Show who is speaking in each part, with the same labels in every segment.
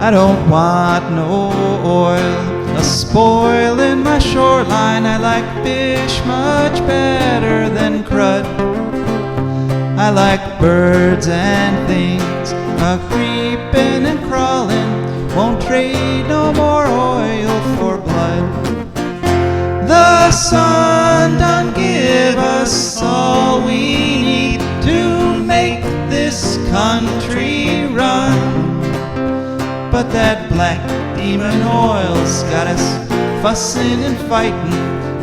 Speaker 1: I don't want no oil, a spoil in my shoreline. I like fish much better than crud. I like birds and things a-creeping and crawling. Won't trade no more oil for blood. The sun done give us all we need to make this country run. But that black demon oil's got us fussing and fighting,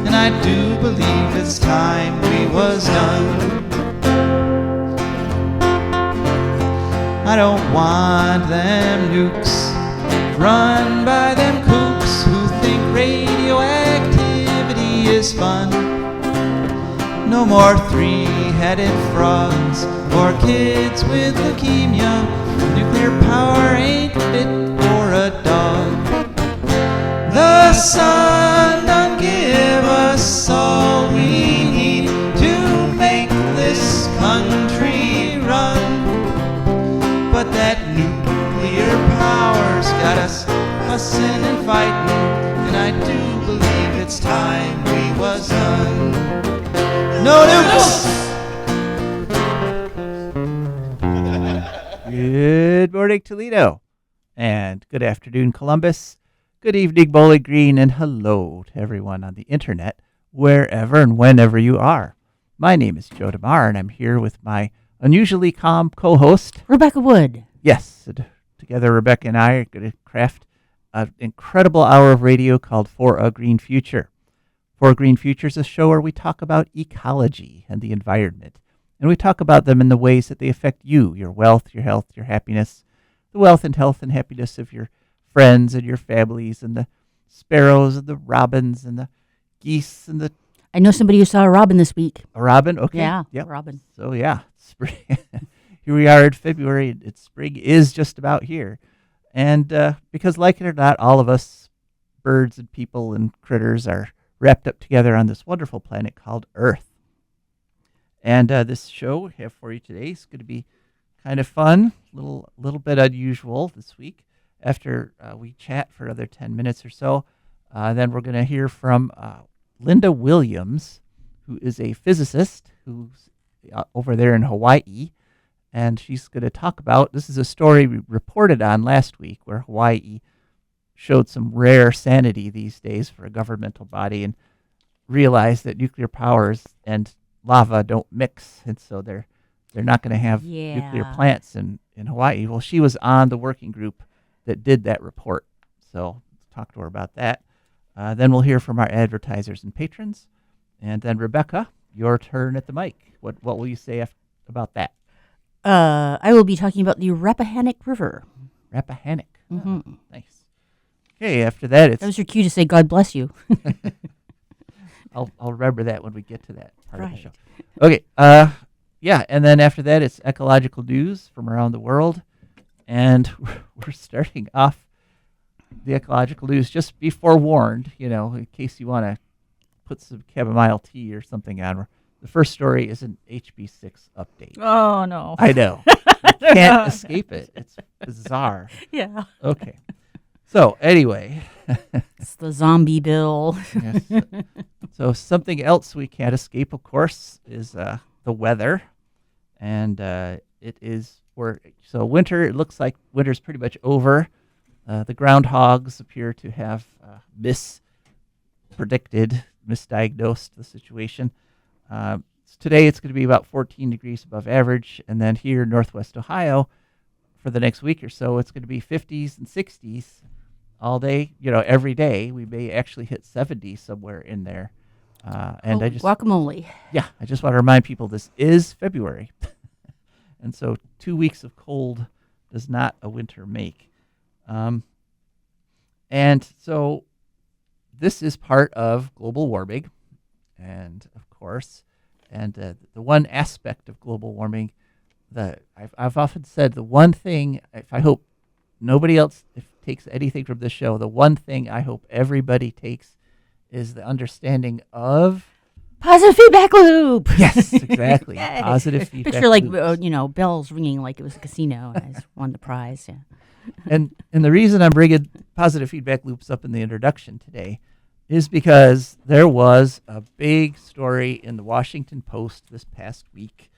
Speaker 1: and I do believe it's time we was done. I don't want them nukes run by them kooks who think radioactivity is fun. No more three-headed frogs or kids with leukemia. Nuclear power ain't fit for a dog. The sun done give us all we need to make this country run. But that nuclear power's got us fussing and fighting, and I do believe it's time we was done. No nukes!
Speaker 2: Good morning, Toledo, and good afternoon, Columbus. Good evening, Bowling Green, and hello to everyone on the internet, wherever and whenever you are. My name is Joe DeMare, and I'm here with my unusually calm co-host,
Speaker 3: Rebecca Wood.
Speaker 2: Yes, together Rebecca and I are going to craft an incredible hour of radio called For a Green Future. For a Green Future is a show where we talk about ecology and the environment. And we talk about them in the ways that they affect you, your wealth, your health, your happiness, the wealth and health and happiness of your friends and your families, and the sparrows and the robins and the geese and the...
Speaker 3: I know somebody who saw a robin this week.
Speaker 2: A robin? Okay.
Speaker 3: Yeah,
Speaker 2: yep.
Speaker 3: A robin.
Speaker 2: So, yeah, spring. Here we are in February. Spring is just about here. And because, like it or not, all of us, birds and people and critters, are wrapped up together on this wonderful planet called Earth. And this show we have for you today is going to be kind of fun, little bit unusual this week. After we chat for another 10 minutes or so, then we're going to hear from Lynda Williams, who is a physicist who's over there in Hawaii. And she's going to talk about, this is a story we reported on last week, where Hawaii showed some rare sanity these days for a governmental body and realized that nuclear powers and lava don't mix, and so they're not going to have nuclear plants in Hawaii. Well, she was on the working group that did that report, so let's talk to her about that. Then we'll hear from our advertisers and patrons, and then Rebecca, your turn at the mic. What will you say about that?
Speaker 3: I will be talking about the Rapahannock River.
Speaker 2: Rapahannock.
Speaker 3: Mm-hmm.
Speaker 2: Oh, nice. Okay, after that,
Speaker 3: that was your cue to say God bless you.
Speaker 2: I'll remember that when we get to that part of the show. Okay, and then after that, it's ecological news from around the world, and we're starting off the ecological news. Just be forewarned, in case you want to put some chamomile tea or something on. The first story is an HB6 update.
Speaker 3: Oh, no.
Speaker 2: I know. You can't escape it. It's bizarre.
Speaker 3: Yeah.
Speaker 2: Okay. So, anyway.
Speaker 3: It's the zombie bill.
Speaker 2: Yes. So, something else we can't escape, of course, is the weather. And so winter, it looks like winter's pretty much over. The groundhogs appear to have misdiagnosed the situation. Today it's going to be about 14 degrees above average, and then here in Northwest Ohio for the next week or so, it's going to be 50s and 60s all day, every day. We may actually hit 70 somewhere in there.
Speaker 3: Guacamole.
Speaker 2: Yeah, I just want to remind people this is February. And so 2 weeks of cold does not a winter make. And so this is part of global warming. And of course, the one aspect of global warming that I've often said, the one thing, if I hope nobody else takes anything from this show, the one thing I hope everybody takes is the understanding of
Speaker 3: positive feedback loop.
Speaker 2: Yes, exactly. Positive feedback
Speaker 3: Picture
Speaker 2: loop.
Speaker 3: bells ringing like it was a casino and I just won the prize. Yeah.
Speaker 2: And the reason I'm bringing positive feedback loops up in the introduction today is because there was a big story in the Washington Post this past week.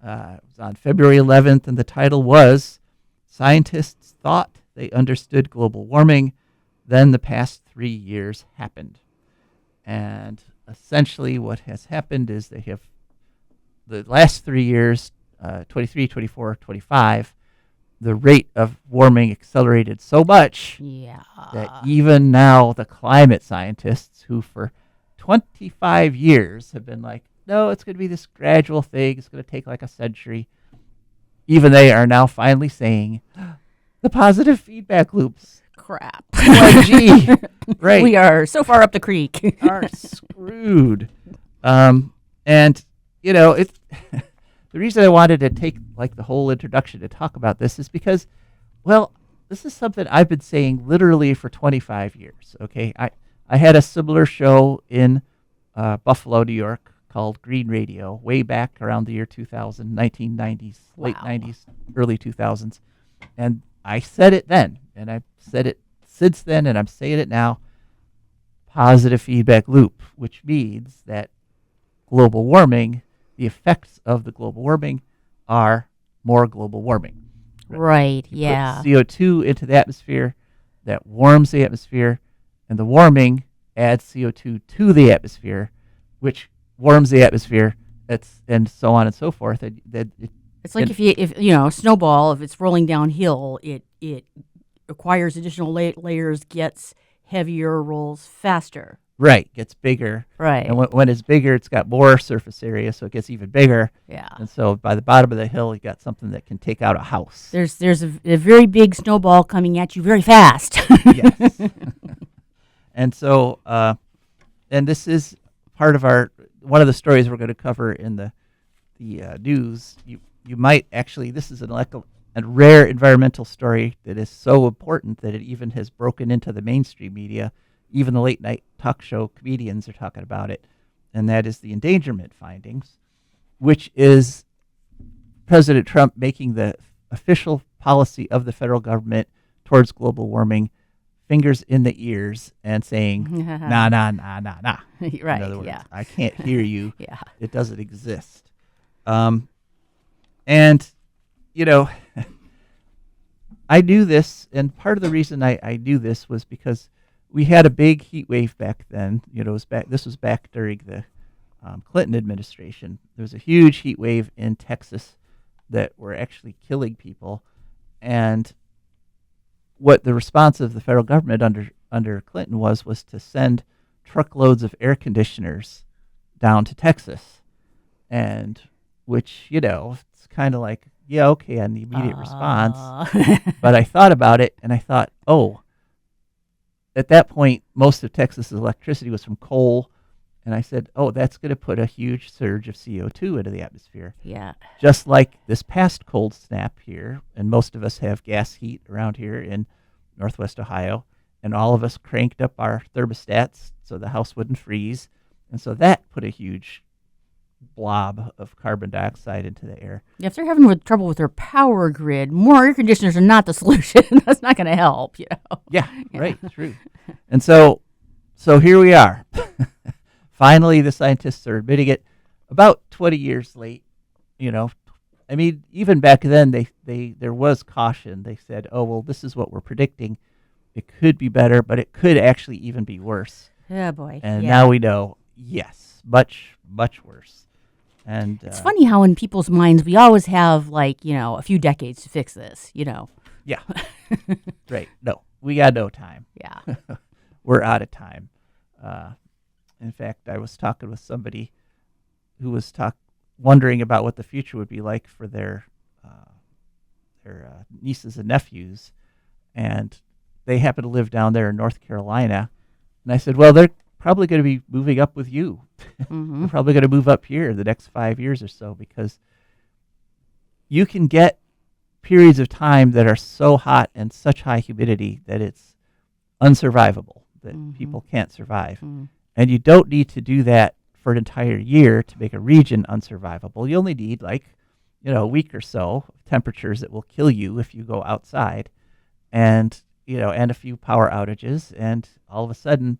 Speaker 2: It was on February 11th, and the title was "Scientists Thought They Understood Global Warming, Then the Past 3 Years Happened." And essentially what has happened is they have the last 3 years, 23, 24, 25, the rate of warming accelerated so much that even now the climate scientists who for 25 years have been like, no, it's going to be this gradual thing. It's going to take like a century. Even they are now finally saying the positive feedback loops.
Speaker 3: Crap.
Speaker 2: OMG. Right.
Speaker 3: We are so far up the creek.
Speaker 2: Are screwed. And, you know, it's the reason I wanted to take like the whole introduction to talk about this is because, well, this is something I've been saying literally for 25 years. Okay. I had a similar show in Buffalo, New York called Green Radio way back around the year 2000, 1990s, late 90s, early 2000s. And I said it then, and I've said it since then, and I'm saying it now. Positive feedback loop, which means that global warming, the effects of the global warming are more global warming.
Speaker 3: Right,
Speaker 2: you
Speaker 3: yeah.
Speaker 2: put CO2 into the atmosphere, that warms the atmosphere, and the warming adds CO2 to the atmosphere, which warms the atmosphere, and so on and so forth.
Speaker 3: It's like if a snowball, if it's rolling downhill, it acquires additional layers, gets heavier, rolls faster.
Speaker 2: Right, gets bigger.
Speaker 3: Right.
Speaker 2: And when it's bigger, it's got more surface area, so it gets even bigger.
Speaker 3: Yeah.
Speaker 2: And so by the bottom of the hill, you got something that can take out a house.
Speaker 3: There's a very big snowball coming at you very fast.
Speaker 2: Yes. And so, and this is part of one of the stories we're going to cover in the news. You might actually, this is a rare environmental story that is so important that it even has broken into the mainstream media. Even the late night talk show comedians are talking about it. And that is the endangerment findings, which is President Trump making the official policy of the federal government towards global warming, fingers in the ears, and saying, nah.
Speaker 3: Right,
Speaker 2: In other words, I can't hear you.
Speaker 3: Yeah.
Speaker 2: It doesn't exist. And, you know, I knew this, and part of the reason I knew this was because we had a big heat wave back then. You know, this was back during the Clinton administration. There was a huge heat wave in Texas that were actually killing people. And what the response of the federal government under Clinton was to send truckloads of air conditioners down to Texas. And which, you know, it's kind of like, yeah, okay, on the immediate response. But I thought about it, and I thought, at that point, most of Texas's electricity was from coal. And I said, that's going to put a huge surge of CO2 into the atmosphere.
Speaker 3: Yeah.
Speaker 2: Just like this past cold snap here, and most of us have gas heat around here in Northwest Ohio, and all of us cranked up our thermostats so the house wouldn't freeze. And so that put a huge blob of carbon dioxide into the air.
Speaker 3: Yeah, if they're having trouble with their power grid, more air conditioners are not the solution. That's not going to help, you know.
Speaker 2: Yeah, right, true. And so here we are. Finally, the scientists are admitting it. About 20 years late, you know. I mean, even back then, there was caution. They said, this is what we're predicting. It could be better, but it could actually even be worse.
Speaker 3: Oh, boy.
Speaker 2: And now we know, yes, much, much worse. And
Speaker 3: it's funny how in people's minds we always have, a few decades to fix this, you know.
Speaker 2: Yeah. Right. No, we got no time.
Speaker 3: Yeah.
Speaker 2: We're out of time. In fact, I was talking with somebody who was wondering about what the future would be like for their nieces and nephews, and they happen to live down there in North Carolina. And I said, well, they're probably going to be moving up with you.
Speaker 3: Mm-hmm.
Speaker 2: They're probably going to move up here the next 5 years or so, because you can get periods of time that are so hot and such high humidity that it's unsurvivable, that people can't survive. Mm. And you don't need to do that for an entire year to make a region unsurvivable. You only need a week or so of temperatures that will kill you if you go outside. and and a few power outages, and all of a sudden,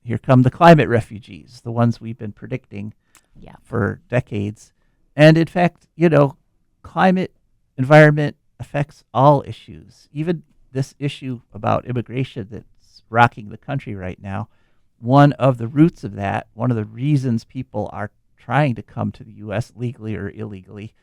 Speaker 2: here come the climate refugees, the ones we've been predicting
Speaker 3: Yeah.
Speaker 2: for decades. And in fact, climate environment affects all issues, even this issue about immigration that's rocking the country right now. One of the roots of that, one of the reasons people are trying to come to the U.S. legally or illegally,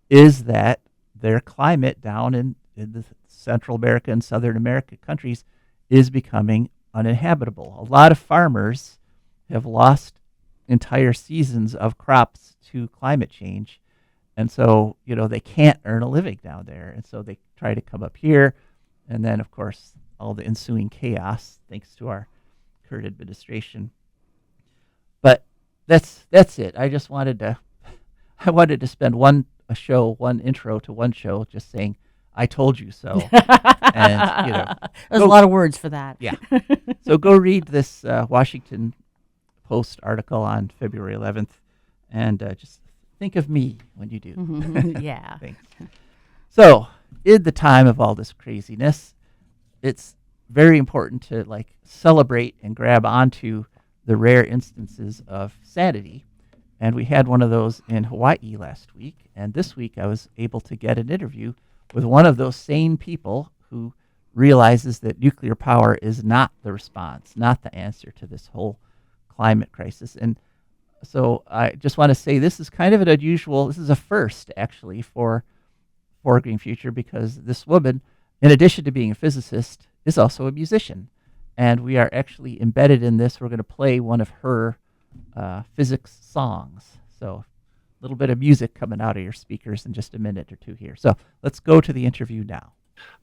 Speaker 2: is that their climate down in the Central America and Southern America countries is becoming uninhabitable. A lot of farmers have lost entire seasons of crops to climate change. And so, they can't earn a living down there. And so they try to come up here. And then, of course, all the ensuing chaos, thanks to our current administration. But that's it. I just wanted to spend one intro to one show just saying, I told you so. And,
Speaker 3: there's a lot of words for that.
Speaker 2: Yeah. So go read this Washington Post article on February 11th and just think of me when you do.
Speaker 3: Yeah.
Speaker 2: Thanks. So, in the time of all this craziness, it's very important to celebrate and grab onto the rare instances of sanity. And we had one of those in Hawaii last week. And this week I was able to get an interview with one of those sane people who realizes that nuclear power is not the response, not the answer to this whole climate crisis. And so I just want to say this is kind of an unusual, this is a first actually for Green Future, because this woman, in addition to being a physicist, is also a musician. And we are actually embedded in this. We're going to play one of her physics songs. So a little bit of music coming out of your speakers in just a minute or two here. So let's go to the interview now.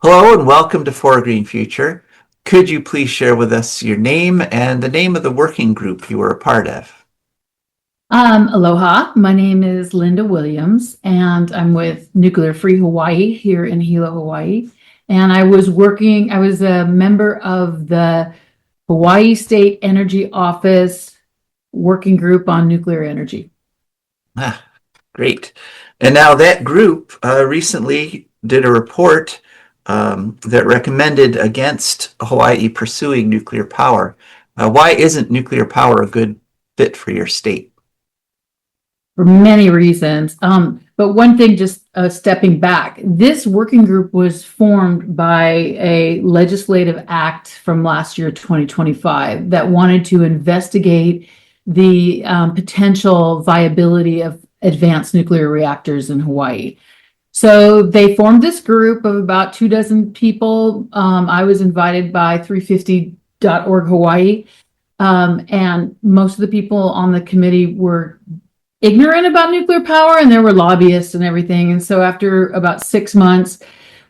Speaker 4: Hello and welcome to For a Green Future. Could you please share with us your name and the name of the working group you were a part of?
Speaker 5: Aloha, my name is Lynda Williams, and I'm with Nuclear Free Hawaii here in Hilo, Hawaii. And I was a member of the Hawaii State Energy Office working group on nuclear energy.
Speaker 4: Great. And now that group recently did a report that recommended against Hawaii pursuing nuclear power. Why isn't nuclear power a good fit for your state?
Speaker 5: For many reasons. But one thing, just stepping back, this working group was formed by a legislative act from last year, 2025, that wanted to investigate the potential viability of advanced nuclear reactors in Hawaii. So they formed this group of about 24 people. I was invited by 350.org Hawaii. And most of the people on the committee were ignorant about nuclear power, and there were lobbyists and everything. And so after about 6 months,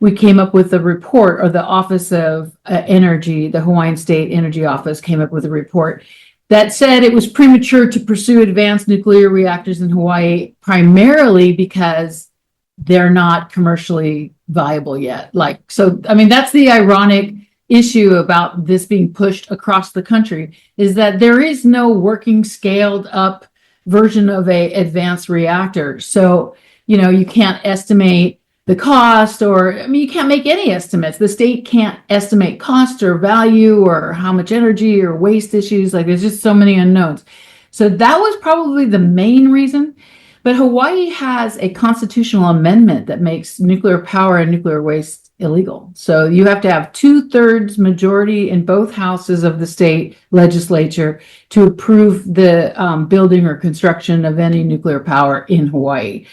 Speaker 5: we came up with a report, or the Office of Energy, the Hawaiian State Energy Office came up with a report that said it was premature to pursue advanced nuclear reactors in Hawaii, primarily because they're not commercially viable yet. That's the ironic issue about this being pushed across the country, is that there is no working scaled up version of a advanced reactor. So, you can't estimate the cost, you can't make any estimates. The state can't estimate cost or value or how much energy or waste issues. There's just so many unknowns. So that was probably the main reason. But Hawaii has a constitutional amendment that makes nuclear power and nuclear waste illegal. So you have to have 2/3 majority in both houses of the state legislature to approve the building or construction of any nuclear power in Hawaii.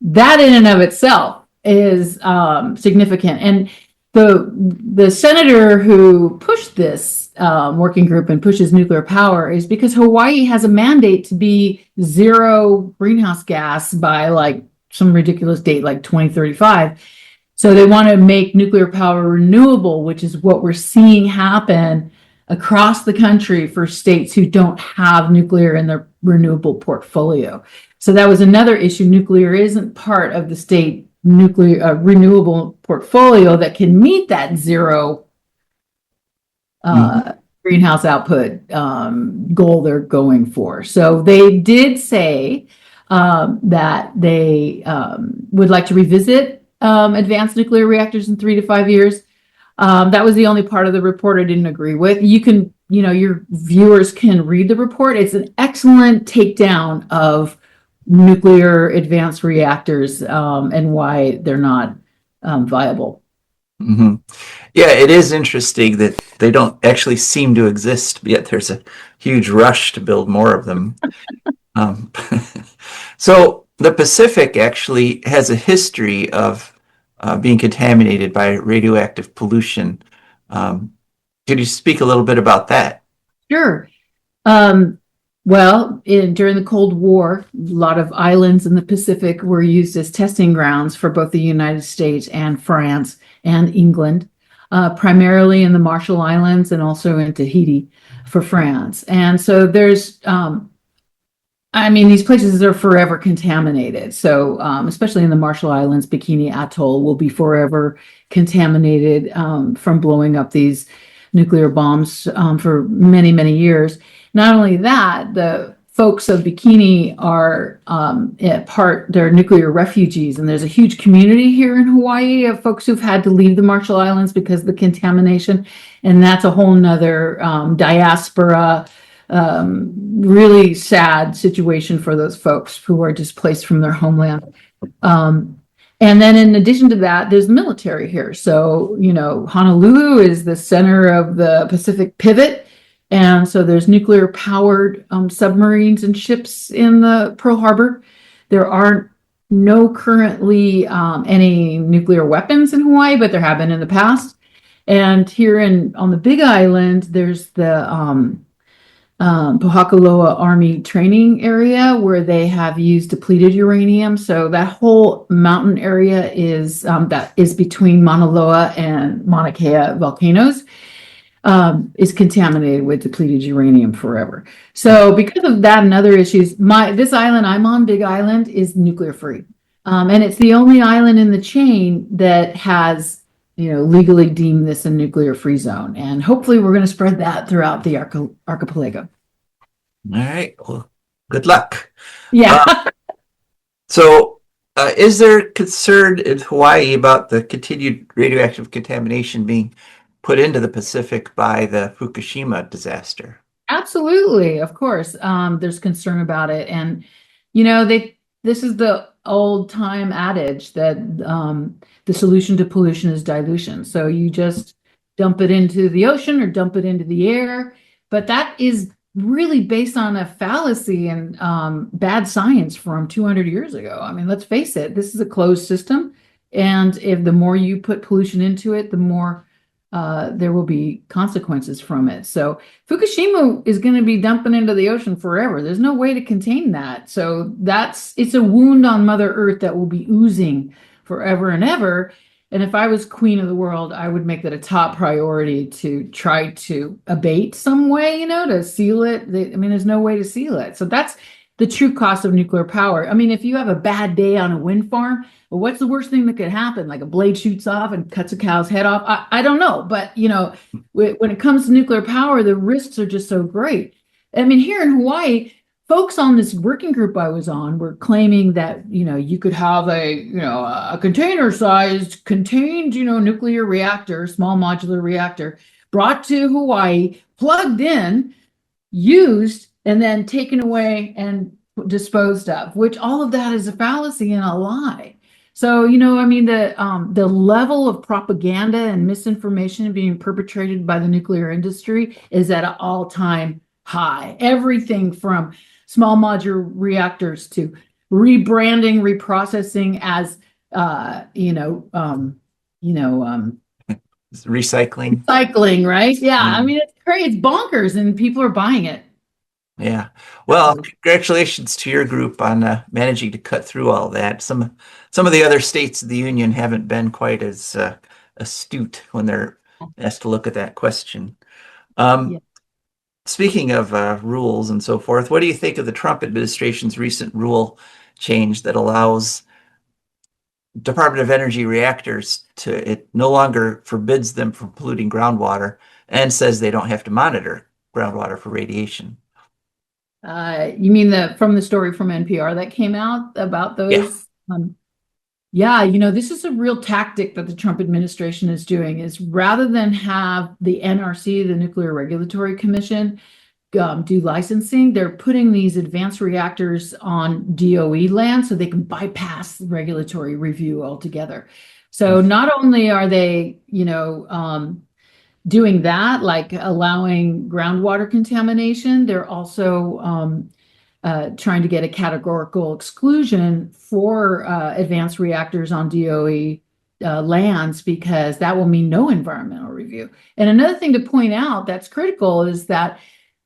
Speaker 5: That in and of itself is significant. And the senator who pushed this working group and pushes nuclear power is because Hawaii has a mandate to be zero greenhouse gas by some ridiculous date, like 2035. So they want to make nuclear power renewable, which is what we're seeing happen across the country for states who don't have nuclear in their renewable portfolio. So that was another issue. Nuclear isn't part of the state nuclear renewable portfolio that can meet that zero greenhouse output goal they're going for. So they did say that they would like to revisit advanced nuclear reactors in 3 to 5 years. That was the only part of the report I didn't agree with. Your viewers can read the report. It's an excellent takedown of nuclear advanced reactors, and why they're not viable.
Speaker 4: Hmm. Yeah, it is interesting that they don't actually seem to exist, yet there's a huge rush to build more of them. Um, so the Pacific actually has a history of being contaminated by radioactive pollution. Could you speak a little bit about that?
Speaker 5: Sure. Um, during the Cold War, a lot of islands in the Pacific were used as testing grounds for both the United States and France and England, primarily in the Marshall Islands and also in Tahiti for France. And so these places are forever contaminated. So, especially in the Marshall Islands, Bikini Atoll will be forever contaminated from blowing up these nuclear bombs for many, many years. Not only that, the folks of Bikini are they're nuclear refugees, and there's a huge community here in Hawaii of folks who've had to leave the Marshall Islands because of the contamination, and that's a whole nother diaspora, really sad situation for those folks who are displaced from their homeland. And then in addition to that, there's the military here. So, Honolulu is the center of the Pacific pivot. And so there's nuclear powered submarines and ships in the Pearl Harbor. There aren't no currently any nuclear weapons in Hawaii, but there have been in the past. And here on the Big Island, there's the Pohakaloa Army training area where they have used depleted uranium. So that whole mountain area is between Mauna Loa and Mauna Kea volcanoes, is contaminated with depleted uranium forever. So because of that and other issues, this island I'm on, Big Island, is nuclear free. And it's the only island in the chain that has legally deem this a nuclear free zone. And hopefully we're going to spread that throughout the archipelago.
Speaker 4: All right. Well, good luck.
Speaker 5: Yeah.
Speaker 4: So, is there concern in Hawaii about the continued radioactive contamination being put into the Pacific by the Fukushima disaster?
Speaker 5: Absolutely. Of course. There's concern about it. And, this is the old time adage that the solution to pollution is dilution. So you just dump it into the ocean or dump it into the air. But that is really based on a fallacy and bad science from 200 years ago. I mean, let's face it, this is a closed system. And if the more you put pollution into it, the more there will be consequences from it. So Fukushima is going to be dumping into the ocean forever. There's no way to contain that. So it's a wound on Mother Earth that will be oozing forever and ever. And if I was queen of the world, I would make that a top priority to try to abate some way, to seal it. There's no way to seal it. So that's the true cost of nuclear power. I mean, if you have a bad day on a wind farm, well, what's the worst thing that could happen? Like a blade shoots off and cuts a cow's head off? I don't know. But, when it comes to nuclear power, the risks are just so great. I mean, here in Hawaii, folks on this working group I was on were claiming that, you could have a container-sized contained, nuclear reactor, small modular reactor, brought to Hawaii, plugged in, used, and then taken away and disposed of, which all of that is a fallacy and a lie. So, the level of propaganda and misinformation being perpetrated by the nuclear industry is at an all-time high. Everything from small modular reactors to rebranding, reprocessing as,
Speaker 4: Recycling.
Speaker 5: Recycling, right? Yeah.
Speaker 4: Mm.
Speaker 5: I mean, it's crazy. It's bonkers and people are buying it.
Speaker 4: Yeah. Well, congratulations to your group on managing to cut through all that. Some of the other states of the union haven't been quite as astute when they're asked to look at that question.
Speaker 5: Yeah.
Speaker 4: Speaking of rules and so forth, what do you think of the Trump administration's recent rule change that allows Department of Energy reactors it no longer forbids them from polluting groundwater and says they don't have to monitor groundwater for radiation?
Speaker 5: You mean from the story from NPR that came out about those? Yeah, this is a real tactic that the Trump administration is doing, is rather than have the NRC, the Nuclear Regulatory Commission, do licensing, they're putting these advanced reactors on DOE land so they can bypass regulatory review altogether. So not only are they, doing that, like allowing groundwater contamination, they're also trying to get a categorical exclusion for advanced reactors on DOE lands, because that will mean no environmental review. And another thing to point out that's critical is that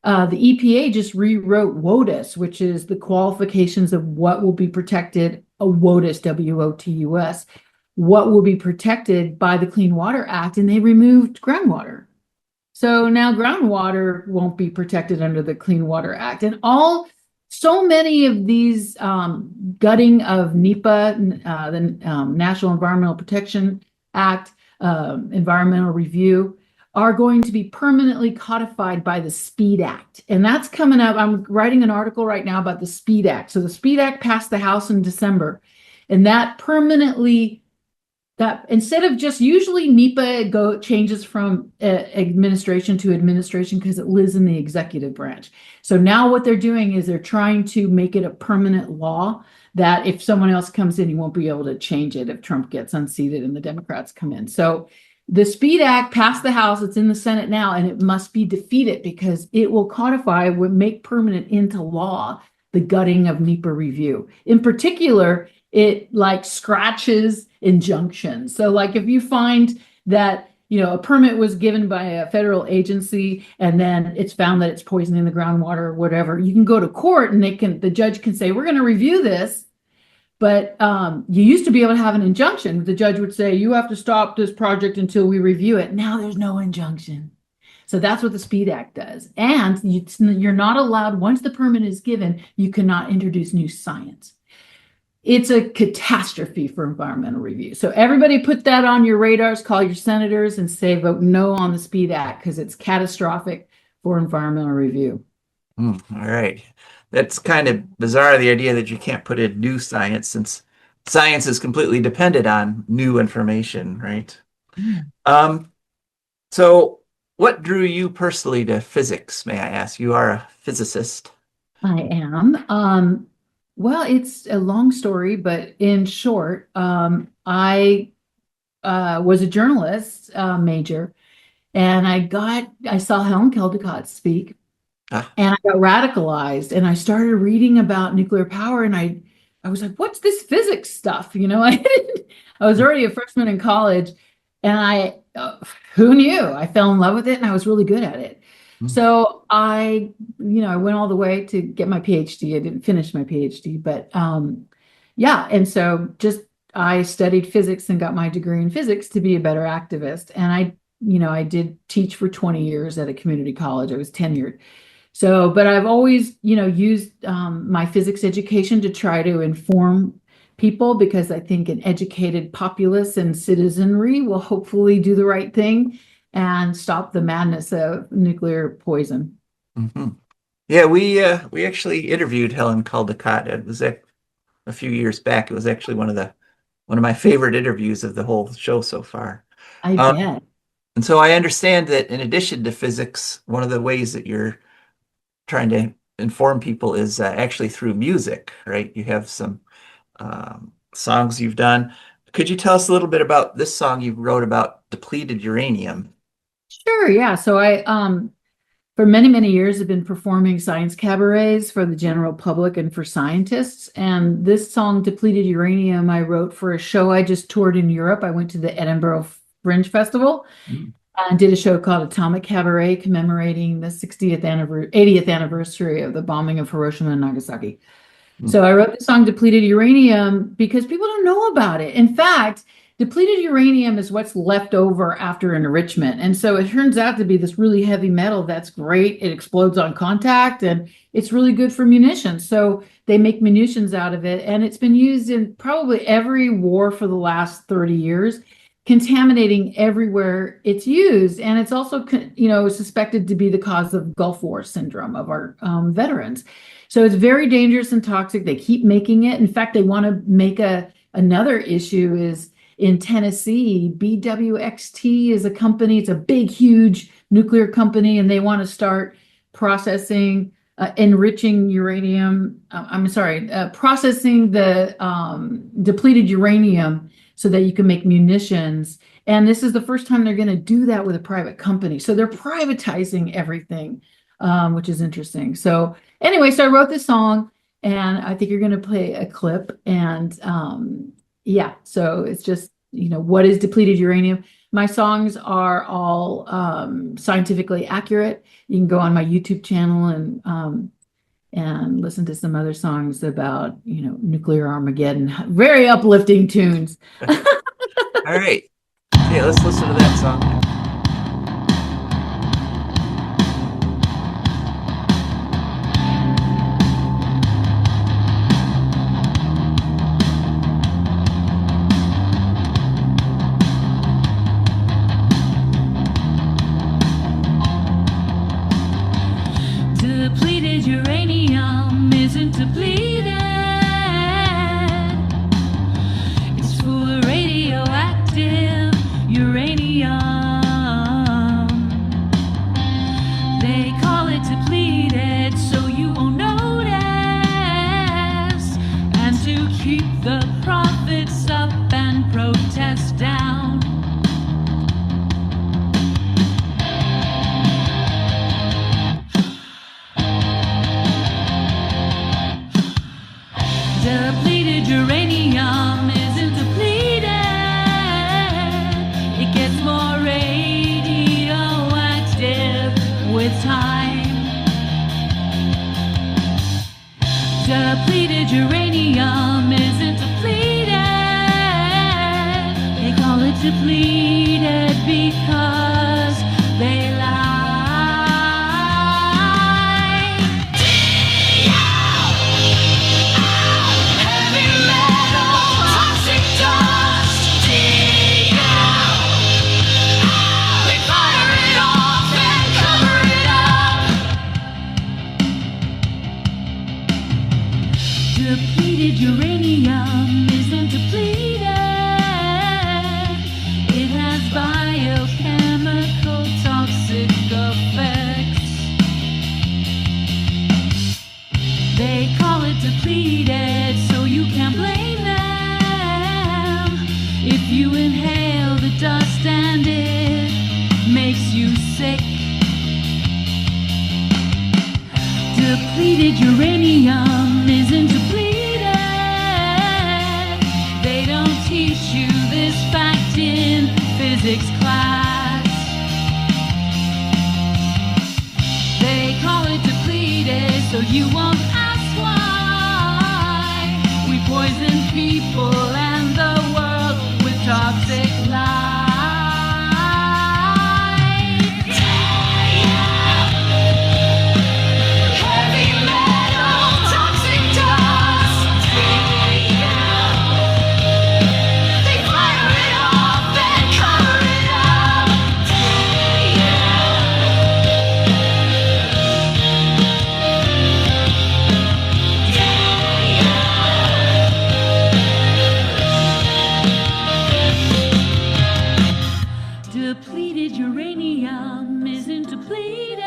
Speaker 5: the EPA just rewrote WOTUS, which is the qualifications of what will be protected, a WOTUS, WOTUS, what will be protected by the Clean Water Act, and they removed groundwater. So now groundwater won't be protected under the Clean Water Act. And so many of these gutting of NEPA, the National Environmental Protection Act, environmental review, are going to be permanently codified by the SPEED Act. And that's coming up. I'm writing an article right now about the SPEED Act. So the SPEED Act passed the House in December, and that permanently, that instead of just, usually NEPA changes from administration to administration because it lives in the executive branch. So now what they're doing is they're trying to make it a permanent law that if someone else comes in, you won't be able to change it if Trump gets unseated and the Democrats come in. So the SPEED Act passed the House, it's in the Senate now, and it must be defeated because it will codify, would make permanent into law the gutting of NEPA review. In particular, it like scratches injunctions. So like if you find that, a permit was given by a federal agency and then it's found that it's poisoning the groundwater or whatever, you can go to court and the judge can say, we're going to review this. But you used to be able to have an injunction. The judge would say, you have to stop this project until we review it. Now there's no injunction. So that's what the SPEED Act does. And you're not allowed, once the permit is given, you cannot introduce new science. It's a catastrophe for environmental review. So everybody put that on your radars, call your senators and say, vote no on the SPEED Act because it's catastrophic for environmental review.
Speaker 4: All right. That's kind of bizarre, the idea that you can't put in new science, since science is completely dependent on new information, right? So what drew you personally to physics, may I ask? You are a physicist.
Speaker 5: I am. Well, it's a long story, but in short, I was a journalist major, and I saw Helen Caldicott speak, and I got radicalized, and I started reading about nuclear power, and I was like, what's this physics stuff? I was already a freshman in college, and who knew? I fell in love with it, and I was really good at it. So I went all the way to get my PhD. I didn't finish my PhD, but and so I studied physics and got my degree in physics to be a better activist. And I did teach for 20 years at a community college. I was tenured. So, but I've always, used my physics education to try to inform people, because I think an educated populace and citizenry will hopefully do the right thing and stop the madness of nuclear poison.
Speaker 4: Mm-hmm. Yeah, we actually interviewed Helen Caldicott. It was a few years back. It was actually one of my favorite interviews of the whole show so far.
Speaker 5: I bet.
Speaker 4: And so I understand that in addition to physics, one of the ways that you're trying to inform people is actually through music, right? You have some songs you've done. Could you tell us a little bit about this song you wrote about depleted uranium?
Speaker 5: Sure, yeah. So I, for many, many years, have been performing science cabarets for the general public and for scientists. And this song, Depleted Uranium, I wrote for a show I just toured in Europe. I went to the Edinburgh Fringe Festival and did a show called Atomic Cabaret, commemorating the 80th anniversary of the bombing of Hiroshima and Nagasaki. So I wrote the song Depleted Uranium because people don't know about it. In fact, depleted uranium is what's left over after enrichment. And so it turns out to be this really heavy metal that's great. It explodes on contact and it's really good for munitions. So they make munitions out of it. And it's been used in probably every war for the last 30 years, contaminating everywhere it's used. And it's also, suspected to be the cause of Gulf War syndrome of our veterans. So it's very dangerous and toxic. They keep making it. In fact, they want to make a another issue is in Tennessee, BWXT is a company. It's a big, huge nuclear company, and they want to start processing, enriching uranium. Processing the depleted uranium so that you can make munitions. And this is the first time they're going to do that with a private company. So they're privatizing everything, which is interesting. So anyway, so I wrote this song, and I think you're going to play a clip. And yeah, so it's just, what is depleted uranium? My songs are all scientifically accurate. You can go on my YouTube channel and listen to some other songs about, nuclear Armageddon. Very uplifting tunes.
Speaker 4: All right. Okay, let's listen to that song.
Speaker 6: Depleted uranium isn't depleted. It's full of radioactive uranium. They call it depleted so you won't notice, and to keep the profits up and protests down. Depleted uranium isn't depleted. It gets more radioactive with time. Depleted uranium isn't depleted. They call it depleted because they lie. Depleted uranium isn't depleted. It has biochemical toxic effects. They call it depleted so you can't blame them if you inhale the dust and it makes you sick. Depleted uranium isn't depleted. They don't teach you this fact in physics class. They call it depleted so you won't ask why. We poison people and the world with toxic lies. Depleted uranium isn't depleted.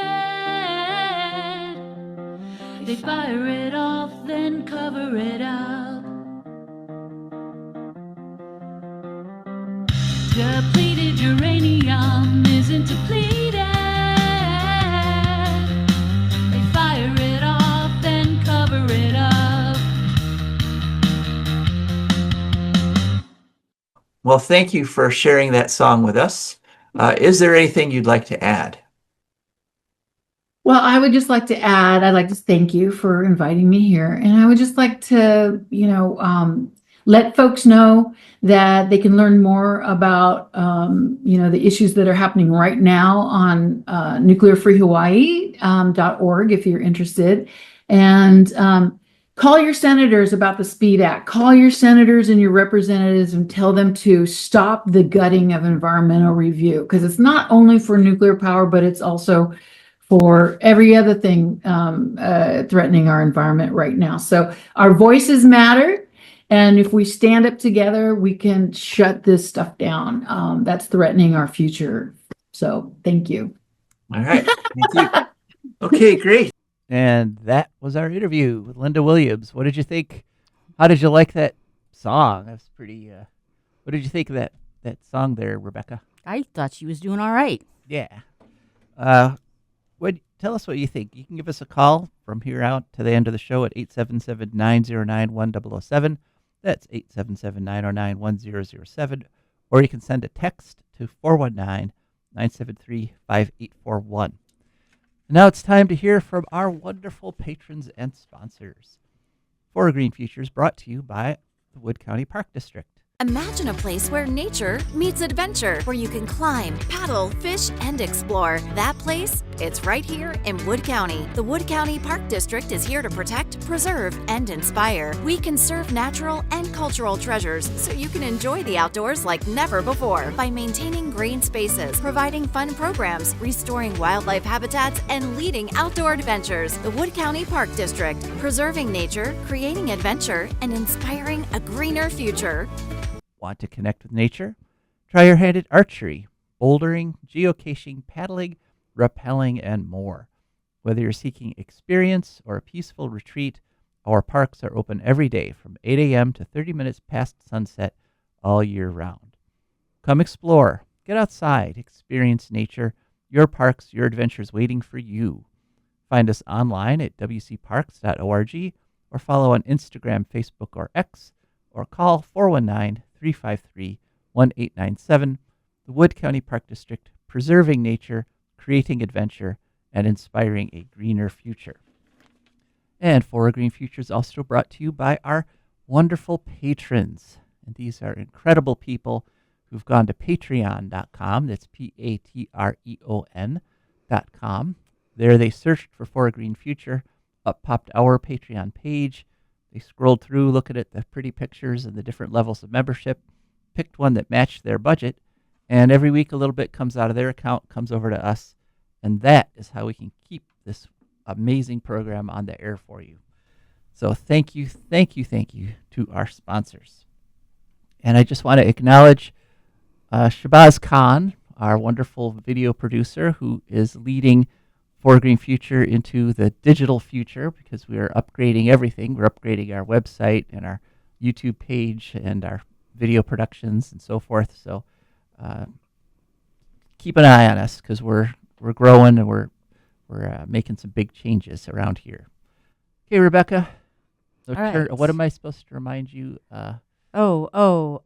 Speaker 6: They fire it off, then cover it up. Depleted uranium isn't depleted. They fire it off, then cover it up.
Speaker 4: Well, thank you for sharing that song with us. Is there anything you'd like to add?
Speaker 5: Well, I would just like to add, I'd like to thank you for inviting me here. And I would just like to, let folks know that they can learn more about, the issues that are happening right now on nuclearfreehawaii.org if you're interested. And call your senators about the SPEED Act. Call your senators and your representatives and tell them to stop the gutting of environmental review, because it's not only for nuclear power, but it's also for every other thing threatening our environment right now. So our voices matter, And if we stand up together, we can shut this stuff down. That's threatening our future. So thank you.
Speaker 4: All right. Thank you. Okay, great.
Speaker 2: And that was our interview with Lynda Williams. What did you think? How did you like that song? That's pretty. What did you think of that song there, Rebecca?
Speaker 3: I thought she was doing all right.
Speaker 2: Yeah. Tell us what you think. You can give us a call from here out to the end of the show at 877-909-1007. That's 877-909-1007. Or you can send a text to 419-973-5841. Now it's time to hear from our wonderful patrons and sponsors. For Green Futures brought to you by the Wood County Park District.
Speaker 7: Imagine a place where nature meets adventure, where you can climb, paddle, fish, and explore. That place, it's right here in Wood County. The Wood County Park District is here to protect, preserve, and inspire. We conserve natural and cultural treasures so you can enjoy the outdoors like never before by maintaining green spaces, providing fun programs, restoring wildlife habitats, and leading outdoor adventures. The Wood County Park District, preserving nature, creating adventure, and inspiring a greener future.
Speaker 2: Want to connect with nature? Try your hand at archery, bouldering, geocaching, paddling, rappelling, and more. Whether you're seeking experience or a peaceful retreat, our parks are open every day from 8 a.m. to 30 minutes past sunset all year round. Come explore, get outside, experience nature. Your parks, your adventures waiting for you. Find us online at wcparks.org or follow on Instagram, Facebook, or X, or call 419-353-1897. The Wood County Park District, preserving nature, creating adventure, and inspiring a greener future. And For Green Future is also brought to you by our wonderful patrons. And these are incredible people who've gone to patreon.com. That's patreon.com. There they searched for A Green Future. Up popped our Patreon page. They scrolled through, looking at the pretty pictures and the different levels of membership, picked one that matched their budget, and every week a little bit comes out of their account, comes over to us, and that is how we can keep this amazing program on the air for you. So thank you to our sponsors. And I just want to acknowledge Shabazz Khan, our wonderful video producer, who is leading For Green Future into the digital future, because we are upgrading everything. We're upgrading our website and our YouTube page and our video productions and so forth. So keep an eye on us, because we're growing and we're making some big changes around here. Okay, Rebecca. So
Speaker 3: All right.
Speaker 2: what am I supposed to remind you?
Speaker 3: Okay. I'll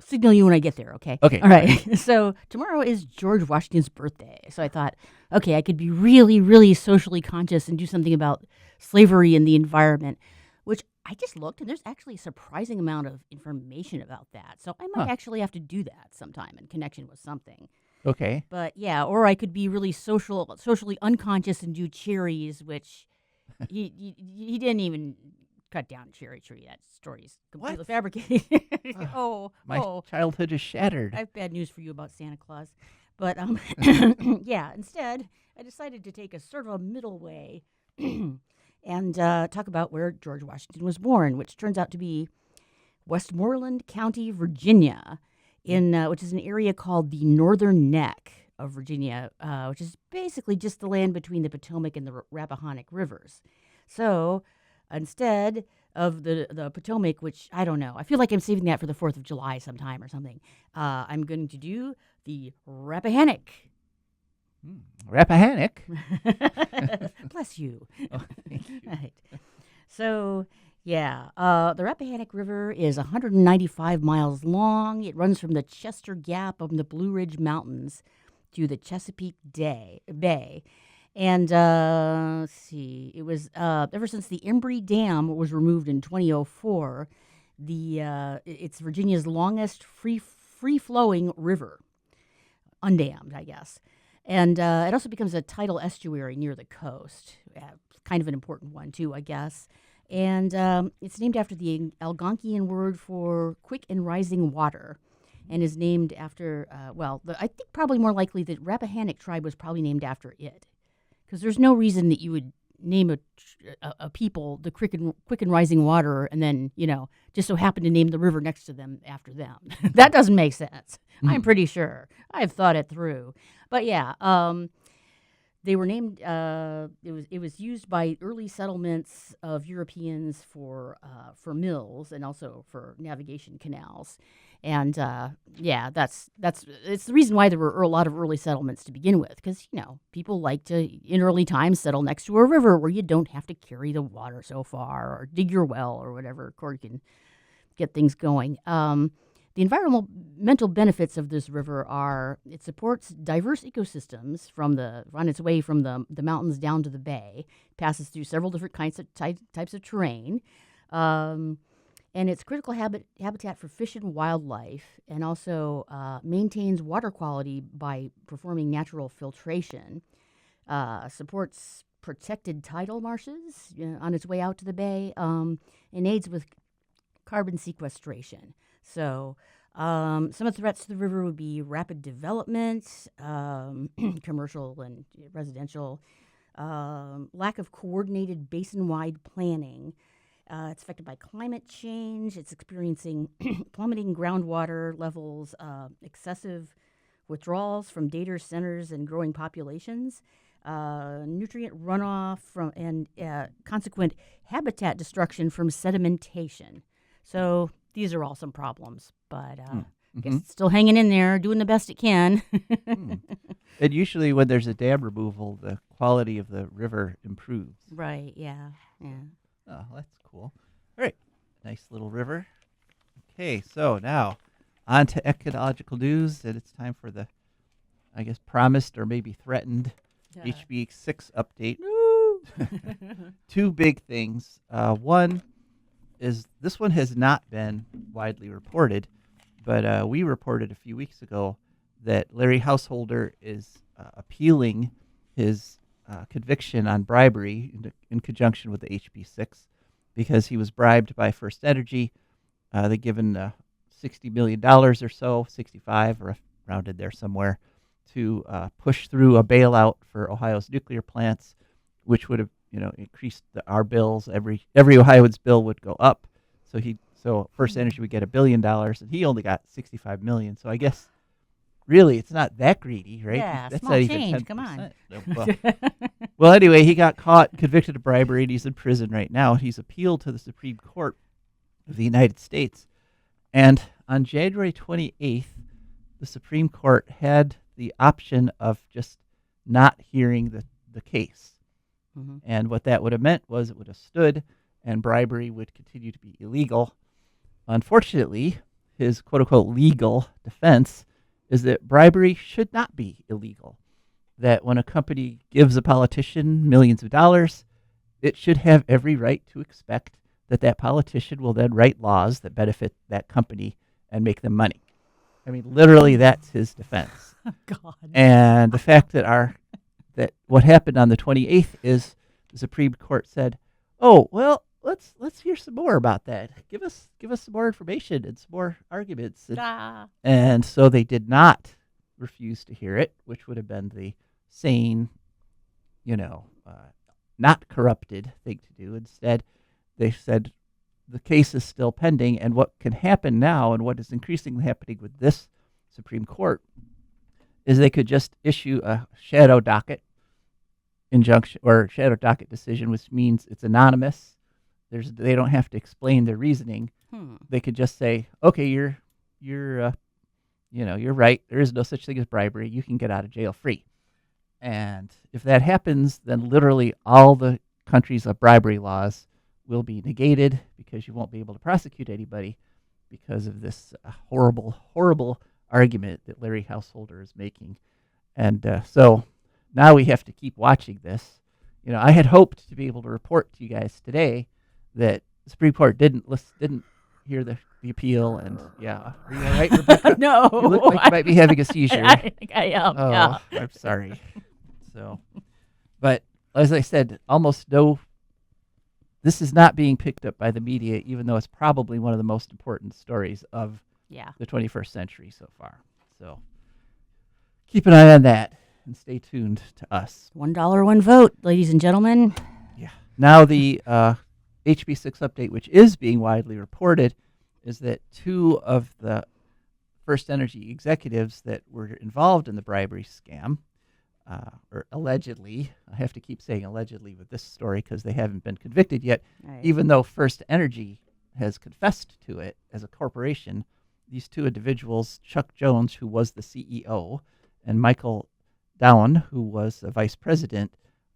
Speaker 3: signal you when I get there. Okay.
Speaker 2: Okay.
Speaker 3: All right. So tomorrow is George Washington's birthday. So I thought, okay, I could be really, really socially conscious and do something about slavery and the environment, which I just looked, and there's actually a surprising amount of information about that. So I might actually have to do that sometime in connection with something.
Speaker 2: Okay.
Speaker 3: But yeah, or I could be really socially unconscious and do cherries, which he didn't even cut down a cherry tree. That story is completely fabricated.
Speaker 2: My childhood is shattered.
Speaker 3: I have bad news for you about Santa Claus. But yeah, instead, I decided to take a sort of a middle way and talk about where George Washington was born, which turns out to be Westmoreland County, Virginia, which is an area called the Northern Neck of Virginia, which is basically just the land between the Potomac and the Rappahannock rivers. So instead of the Potomac, which I don't know, I feel like I'm saving that for the 4th of July sometime or something, I'm going to do the Rappahannock.
Speaker 2: Rappahannock?
Speaker 3: Bless you.
Speaker 2: Oh, thank you.
Speaker 3: Right. So, yeah, the Rappahannock River is 195 miles long. It runs from the Chester Gap of the Blue Ridge Mountains to the Chesapeake Bay. And let's see, it was ever since the Embry Dam was removed in 2004, it's Virginia's longest free-flowing river, undammed, I guess. And it also becomes a tidal estuary near the coast, kind of an important one too, I guess. And it's named after the Algonquian word for quick and rising water, and is named after, I think probably more likely that Rappahannock tribe was probably named after it. Because there's no reason that you would name a people the quick and rising water, and then just so happen to name the river next to them after them. That doesn't make sense. I'm pretty sure. I've thought it through, but yeah. They were named. It was used by early settlements of Europeans for mills and also for navigation canals, and it's the reason why there were a lot of early settlements to begin with, because people like to in early times settle next to a river where you don't have to carry the water so far or dig your well or whatever, or you can get things going. The environmental benefits of this river are it supports diverse ecosystems on its way from the mountains down to the bay. It passes through several different types of terrain, and it's critical habitat for fish and wildlife, and also maintains water quality by performing natural filtration. Supports protected tidal marshes on its way out to the bay, and aids with carbon sequestration. So some of the threats to the river would be rapid development, commercial and residential, lack of coordinated basin-wide planning. It's affected by climate change. It's experiencing plummeting groundwater levels, excessive withdrawals from data centers and growing populations, nutrient runoff and consequent habitat destruction from sedimentation. So these are all some problems, but I guess it's still hanging in there, doing the best it can.
Speaker 2: And usually when there's a dam removal, the quality of the river improves.
Speaker 3: Right, yeah.
Speaker 2: Oh, that's cool. All right, nice little river. Okay, so now on to ecological news, and it's time for the, I guess, promised or maybe threatened HB 6 update. Two big things. One is this one has not been widely reported, but we reported a few weeks ago that Larry Householder is appealing his conviction on bribery in conjunction with the HB6 because he was bribed by First Energy. They given $60 million or so, 65 or rounded there somewhere, to push through a bailout for Ohio's nuclear plants, which would have increased our bills. Every Ohioan's bill would go up. So First Energy would get $1 billion, and he only got $65 million. So I guess really it's not that greedy, right?
Speaker 3: Yeah,
Speaker 2: That's
Speaker 3: small
Speaker 2: not even
Speaker 3: change.
Speaker 2: 10%.
Speaker 3: Come on.
Speaker 2: Well, anyway, he got caught, convicted of bribery, and he's in prison right now. He's appealed to the Supreme Court of the United States. And on January 28th, the Supreme Court had the option of just not hearing the case.
Speaker 3: Mm-hmm.
Speaker 2: And what that would have meant was it would have stood and bribery would continue to be illegal. Unfortunately, his quote-unquote legal defense is that bribery should not be illegal, that when a company gives a politician millions of dollars, it should have every right to expect that that politician will then write laws that benefit that company and make them money. I mean, literally, that's his defense.
Speaker 3: Oh, God.
Speaker 2: And the fact that what happened on the 28th is the Supreme Court said, "Oh, well, let's hear some more about that. Give us some more information and some more arguments." And so they did not refuse to hear it, which would have been the sane, not corrupted thing to do. Instead, they said the case is still pending, and what can happen now, and what is increasingly happening with this Supreme Court, is they could just issue a shadow docket injunction or shadow docket decision, which means it's anonymous. They don't have to explain their reasoning. They could just say, "Okay, you're right. There is no such thing as bribery. You can get out of jail free." And if that happens, then literally all the country's bribery laws will be negated because you won't be able to prosecute anybody because of this horrible, horrible argument that Larry Householder is making. And so now we have to keep watching this. I had hoped to be able to report to you guys today that the Supreme Court didn't hear the appeal. And yeah, are you all right, Rebecca?
Speaker 3: No.
Speaker 2: You look like you might be having a seizure.
Speaker 3: I think I am.
Speaker 2: Oh,
Speaker 3: Yeah.
Speaker 2: I'm sorry. So, but as I said, this is not being picked up by the media, even though it's probably one of the most important stories of the 21st century so far. So keep an eye on that and stay tuned to us.
Speaker 3: $1, one vote, ladies and gentlemen.
Speaker 2: Now the HB6 update, which is being widely reported, is that two of the First Energy executives that were involved in the bribery scam, or allegedly, I have to keep saying allegedly with this story because they haven't been convicted yet,
Speaker 3: Right.
Speaker 2: even though First Energy has confessed to it as a corporation. These two individuals, Chuck Jones, who was the CEO, and Michael Dowan, who was the vice president,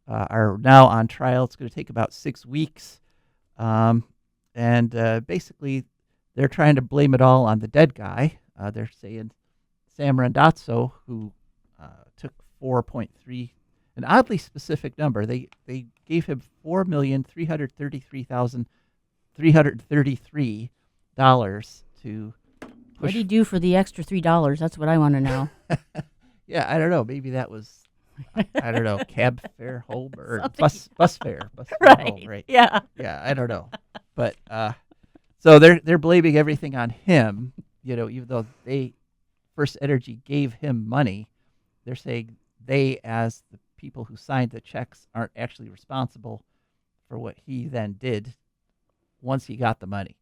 Speaker 2: are now on trial. It's going to take about 6 weeks. And basically, they're trying to blame it all on the dead guy. They're saying Sam Randazzo, who took 4.3, an oddly specific number. They gave him $4,333,333 to
Speaker 3: What
Speaker 2: push.
Speaker 3: did he do for the extra $3? That's what I want to know.
Speaker 2: Yeah, I don't know. Maybe that was, I don't know, cab fare home or
Speaker 3: Something.
Speaker 2: bus fare. Bus fare
Speaker 3: Right.
Speaker 2: home, right?
Speaker 3: Yeah.
Speaker 2: Yeah, I don't know. But so they're blaming everything on him, even though First Energy gave him money. They're saying they, as the people who signed the checks, aren't actually responsible for what he then did once he got the money.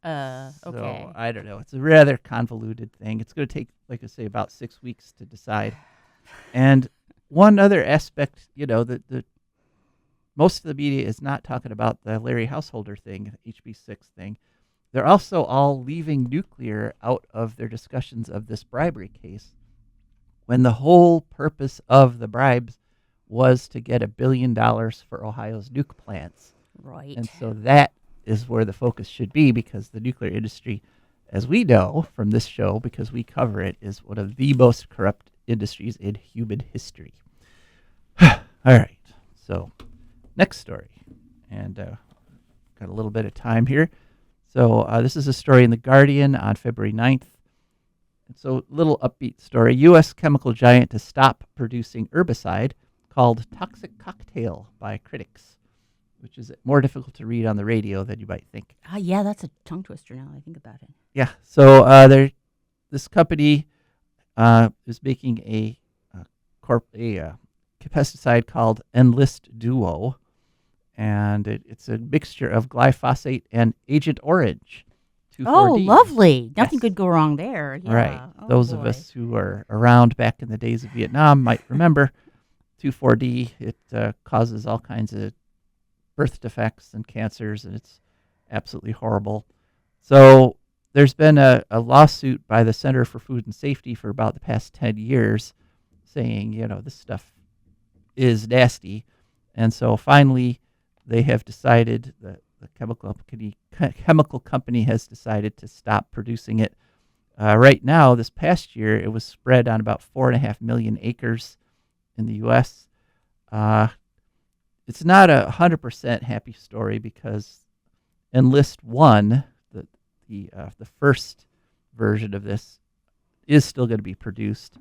Speaker 3: Okay.
Speaker 2: So I don't know. It's a rather convoluted thing. It's going to take, like I say, about 6 weeks to decide. And one other aspect, the most of the media is not talking about the Larry Householder thing, HB6 thing. They're also all leaving nuclear out of their discussions of this bribery case, when the whole purpose of the bribes was to get $1 billion for Ohio's nuke plants.
Speaker 3: Right.
Speaker 2: And so that is where the focus should be, because the nuclear industry, as we know from this show, because we cover it, is one of the most corrupt industries in human history. All right. So next story. And got a little bit of time here. So this is a story in The Guardian on February 9th. And so little upbeat story. U.S. chemical giant to stop producing herbicide called toxic cocktail by critics, which is more difficult to read on the radio than you might think.
Speaker 3: Yeah, that's a tongue twister now I think about it.
Speaker 2: Yeah. So this company is making a pesticide called Enlist Duo, and it's a mixture of glyphosate and Agent Orange. 2,4-D.
Speaker 3: Oh, lovely. Nothing
Speaker 2: Yes.
Speaker 3: could go wrong there. Yeah.
Speaker 2: Right.
Speaker 3: Oh,
Speaker 2: Those of
Speaker 3: boy.
Speaker 2: us who are around back in the days of Vietnam might remember 2,4-D. It causes all kinds of birth defects and cancers, and it's absolutely horrible. So there's been a lawsuit by the Center for Food and Safety for about the past 10 years saying, this stuff is nasty. And so finally they have decided, the chemical company has decided to stop producing it. Right now, this past year, it was spread on about 4.5 million acres in the U.S. It's not a 100% happy story, because Enlist 1, the first version of this, is still going to be produced.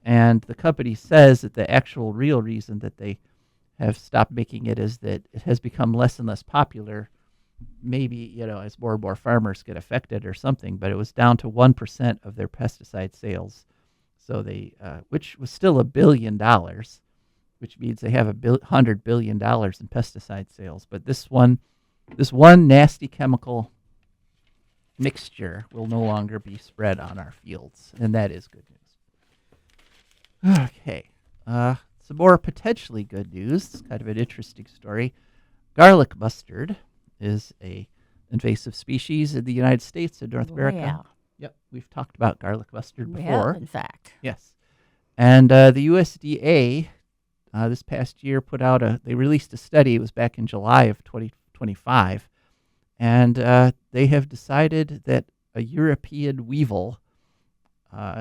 Speaker 2: And the company says that the actual real reason that they have stopped making it is that it has become less and less popular, maybe, as more and more farmers get affected or something, but it was down to 1% of their pesticide sales. So they, which was still $1 billion, which means they have $100 billion in pesticide sales. But this one nasty chemical mixture will no longer be spread on our fields, and that is good news. Okay. Some more potentially good news. It's kind of an interesting story. Garlic mustard is a invasive species in the United States and North America.
Speaker 3: Yeah.
Speaker 2: Yep, we've talked about garlic mustard
Speaker 3: We
Speaker 2: before.
Speaker 3: have, in fact.
Speaker 2: Yes. And the USDA this past year they released a study. It was back in July of 2025. And they have decided that a European weevil,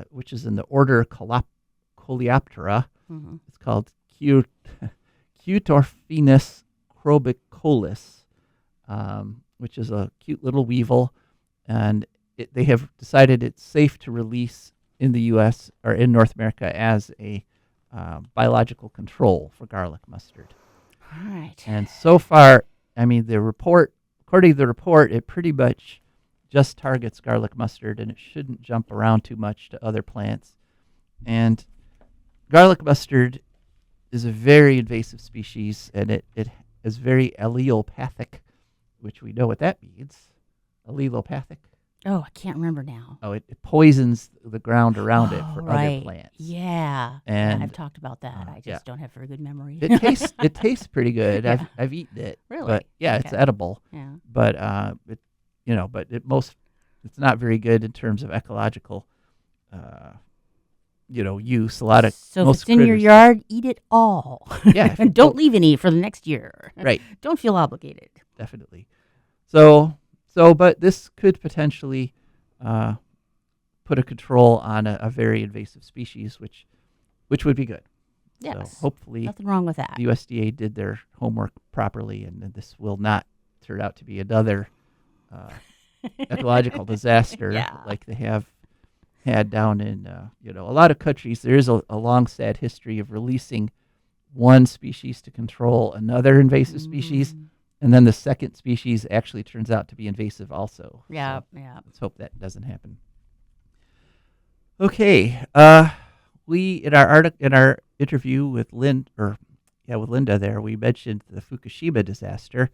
Speaker 2: which is in the order Coleoptera,
Speaker 3: Mm-hmm.
Speaker 2: it's called Cutorphinus chrobicollis, which is a cute little weevil. And they have decided it's safe to release in the U.S. or in North America as a biological control for garlic mustard.
Speaker 3: All right.
Speaker 2: And so far, according to the report, it pretty much just targets garlic mustard, and it shouldn't jump around too much to other plants. And garlic mustard is a very invasive species, and it as very allelopathic, which we know what that means. Allelopathic.
Speaker 3: Oh, I can't remember now.
Speaker 2: Oh, it poisons the ground around it for
Speaker 3: right.
Speaker 2: other plants.
Speaker 3: Yeah.
Speaker 2: And
Speaker 3: I've talked about that. I just don't have very good memory.
Speaker 2: it tastes pretty good.
Speaker 3: Yeah.
Speaker 2: I've eaten it.
Speaker 3: Really?
Speaker 2: But yeah, it's
Speaker 3: Okay.
Speaker 2: edible.
Speaker 3: Yeah.
Speaker 2: But it's not very good in terms of ecological use. A lot of
Speaker 3: So if
Speaker 2: most
Speaker 3: it's in your
Speaker 2: critters-
Speaker 3: yard, eat it all.
Speaker 2: Yeah, if you
Speaker 3: And don't leave any for the next year.
Speaker 2: Right.
Speaker 3: Don't feel obligated.
Speaker 2: Definitely. But this could potentially put a control on a very invasive species, which would be good.
Speaker 3: Yes.
Speaker 2: So hopefully
Speaker 3: Nothing wrong with that.
Speaker 2: the USDA did their homework properly, and this will not turn out to be another ecological disaster
Speaker 3: Yeah.
Speaker 2: like they have had down in a lot of countries. There is a long, sad history of releasing one species to control another invasive species, and then the second species actually turns out to be invasive also.
Speaker 3: Yeah,
Speaker 2: So
Speaker 3: yeah.
Speaker 2: let's hope that doesn't happen. Okay, we in our interview with Lynda there, we mentioned the Fukushima disaster.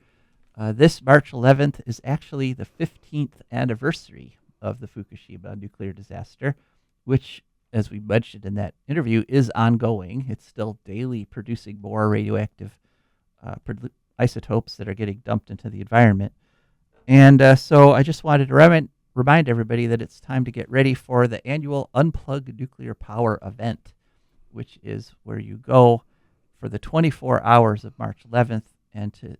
Speaker 2: This March 11th is actually the 15th anniversary of the Fukushima nuclear disaster, which, as we mentioned in that interview, is ongoing. It's still daily producing more radioactive isotopes that are getting dumped into the environment. And so I just wanted to remind everybody that it's time to get ready for the annual Unplug Nuclear Power event, which is where you go for the 24 hours of March 11th, and to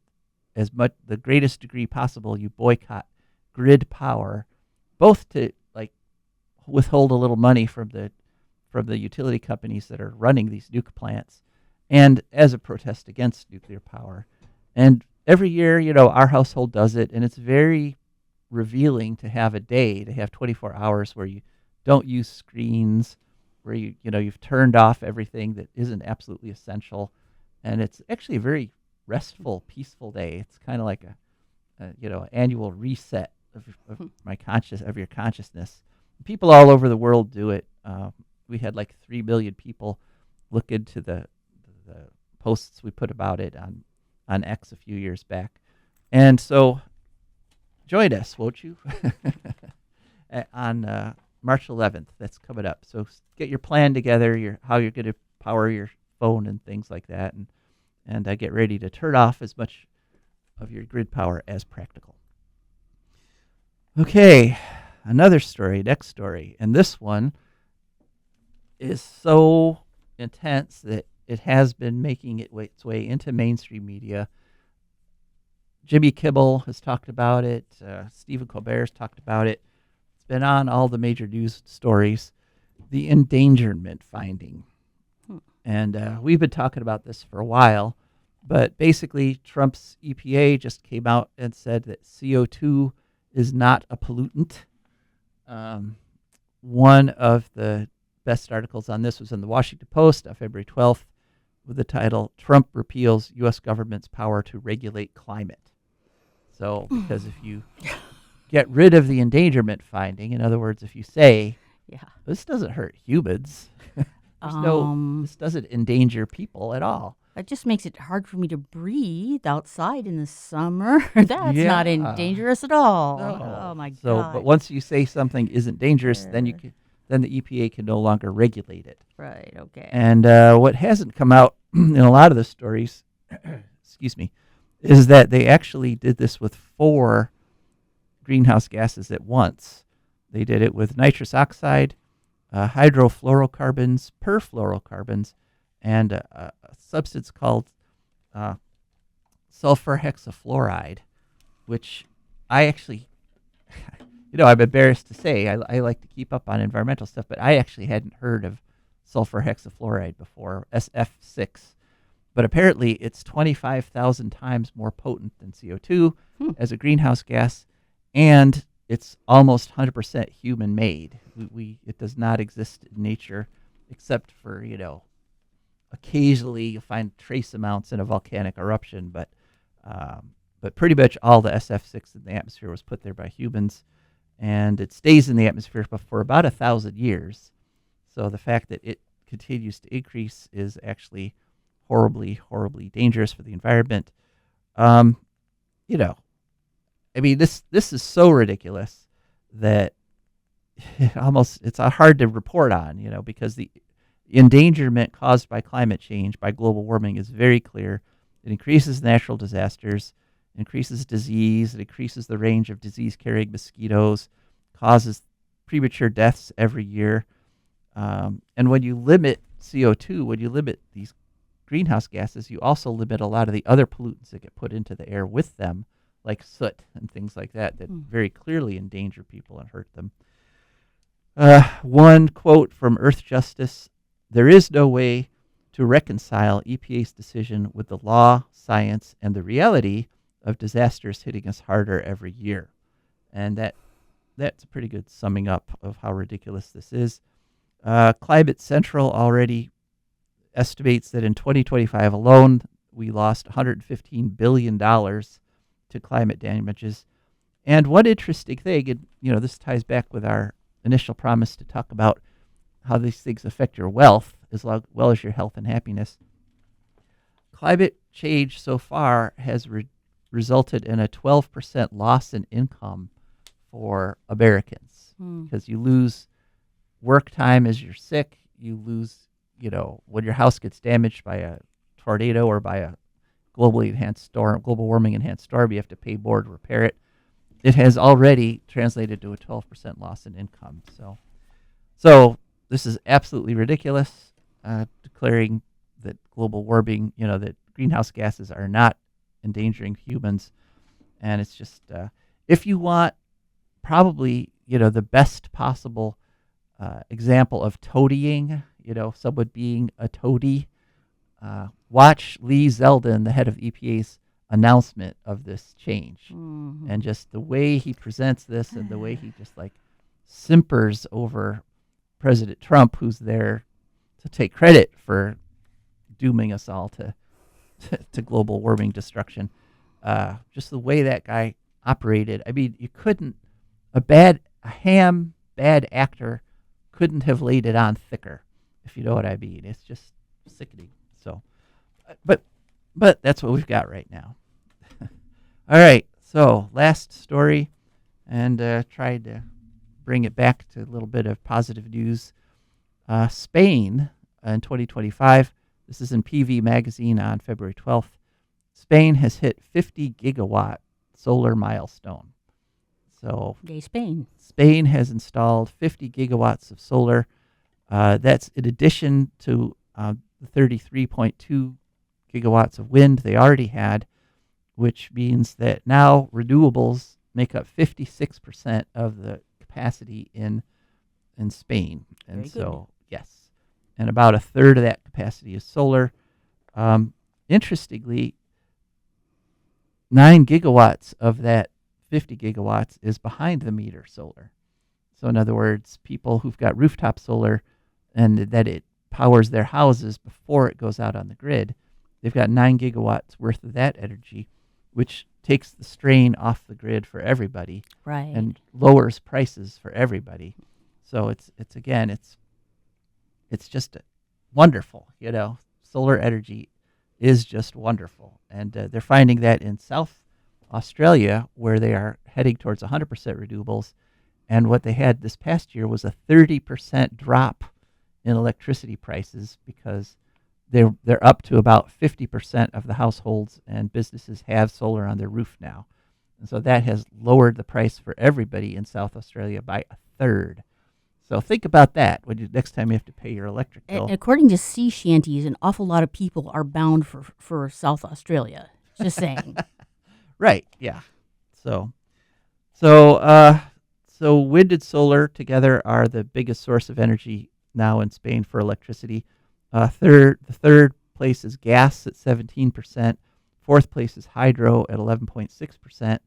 Speaker 2: the greatest degree possible, you boycott grid power, both to withhold a little money from the utility companies that are running these nuke plants, and as a protest against nuclear power. And every year, our household does it, and it's very revealing to have a day, to have 24 hours where you don't use screens, where you've turned off everything that isn't absolutely essential, and it's actually a very restful, peaceful day. It's kind of like a annual reset of your consciousness. People all over the world do it. We had 3 million people look into the posts we put about it on X a few years back, and so join us, won't you? On March 11th, that's coming up. So get your plan together, how you're going to power your phone and things like that, and get ready to turn off as much of your grid power as practical. Okay, next story, and this one is so intense that it has been making its way into mainstream media. Jimmy Kimmel has talked about it. Stephen Colbert has talked about it. It's been on all the major news stories. The endangerment finding. And we've been talking about this for a while, but basically Trump's EPA just came out and said that CO2 is not a pollutant. One of the best articles on this was in the Washington Post on February 12th with the title, "Trump Repeals U.S. Government's Power to Regulate Climate." So, because if you get rid of the endangerment finding, in other words, if you say, this doesn't hurt humans, this doesn't endanger people at all.
Speaker 3: It just makes it hard for me to breathe outside in the summer. That's not dangerous at all.
Speaker 2: No.
Speaker 3: Oh my
Speaker 2: So,
Speaker 3: God.
Speaker 2: but once you say something isn't dangerous, then the EPA can no longer regulate it.
Speaker 3: Right. Okay.
Speaker 2: And what hasn't come out in a lot of the stories, excuse me, is that they actually did this with 4 greenhouse gases at once. They did it with nitrous oxide, hydrofluorocarbons, perfluorocarbons, and a substance called sulfur hexafluoride, which I actually, I'm embarrassed to say, I like to keep up on environmental stuff, but I actually hadn't heard of sulfur hexafluoride before, SF6. But apparently it's 25,000 times more potent than CO2 as a greenhouse gas, and it's almost 100% human-made. It does not exist in nature, except for, occasionally you'll find trace amounts in a volcanic eruption, but pretty much all the SF6 in the atmosphere was put there by humans, and it stays in the atmosphere for about 1,000 years. So the fact that it continues to increase is actually horribly, horribly dangerous for the environment. Um, you know, I mean, this is so ridiculous that it's hard to report on, because the endangerment caused by climate change, by global warming, is very clear. It increases natural disasters, increases disease, it increases the range of disease-carrying mosquitoes, causes premature deaths every year. And when you limit CO2, when you limit these greenhouse gases, you also limit a lot of the other pollutants that get put into the air with them, like soot and things like that very clearly endanger people and hurt them. One quote from Earth Justice: "There is no way to reconcile EPA's decision with the law, science, and the reality of disasters hitting us harder every year." And that's a pretty good summing up of how ridiculous this is. Climate Central already estimates that in 2025 alone, we lost $115 billion to climate damages. And one interesting thing, and this ties back with our initial promise to talk about how these things affect your wealth as well as your health and happiness. Climate change so far has resulted in a 12% loss in income for Americans, because you lose work time as you're sick. You lose, when your house gets damaged by a tornado or by a global warming enhanced storm, you have to pay more to repair it. It has already translated to a 12% loss in income. So this is absolutely ridiculous, declaring that global warming, that greenhouse gases are not endangering humans. And it's just, if you want probably, the best possible example of toadying, someone being a toady, watch Lee Zeldin, the head of EPA's announcement of this change, and just the way he presents this and the way he just simpers over President Trump, who's there to take credit for dooming us all to global warming destruction. Just the way that guy operated. I mean, you couldn't, a bad actor couldn't have laid it on thicker, if you know what I mean. It's just sickening. So, but that's what we've got right now. All right, so last story, and tried to bring it back to a little bit of positive news. Spain in 2025, this is in PV Magazine on February 12th, Spain has hit 50 gigawatt solar milestone. So
Speaker 3: Yay, Spain.
Speaker 2: Spain has installed 50 gigawatts of solar. That's in addition to the 33.2 gigawatts of wind they already had, which means that now renewables make up 56% of the capacity in Spain. And
Speaker 3: Very
Speaker 2: so, yes. And about a third of that capacity is solar. Interestingly, 9 gigawatts of that 50 gigawatts is behind the meter solar. So in other words, people who've got rooftop solar and that it powers their houses before it goes out on the grid, they've got 9 gigawatts worth of that energy, which takes the strain off the grid for everybody,
Speaker 3: Right.
Speaker 2: and lowers prices for everybody. So it's just wonderful, Solar energy is just wonderful, and they're finding that in South Australia, where they are heading towards 100% renewables, and what they had this past year was a 30% drop in electricity prices, because they're up to about 50% of the households and businesses have solar on their roof now. And so that has lowered the price for everybody in South Australia by a third. So think about that when next time you have to pay your electric bill.
Speaker 3: According to sea shanties, an awful lot of people are bound for South Australia. Just saying.
Speaker 2: Right, yeah. So wind and solar together are the biggest source of energy now in Spain for electricity. The third place is gas at 17%. Fourth place is hydro at 11.6%.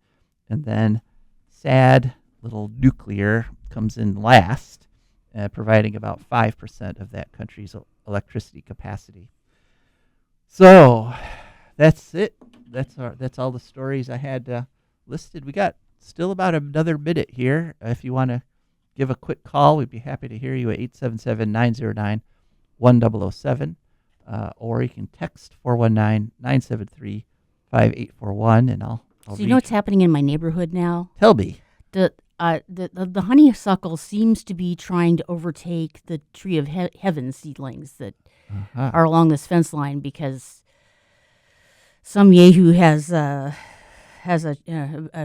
Speaker 2: And then sad little nuclear comes in last, providing about 5% of that country's electricity capacity. So that's it. That's all the stories I had listed. We got still about another minute here. If you want to give a quick call, we'd be happy to hear you at 877-909-1007, or you can text 419-973-1037. 5841, and I'll
Speaker 3: So you know what's happening in my neighborhood now?
Speaker 2: tell me.
Speaker 3: The honeysuckle seems to be trying to overtake the tree of heaven seedlings that
Speaker 2: Uh-huh.
Speaker 3: are along this fence line because some yahoo has a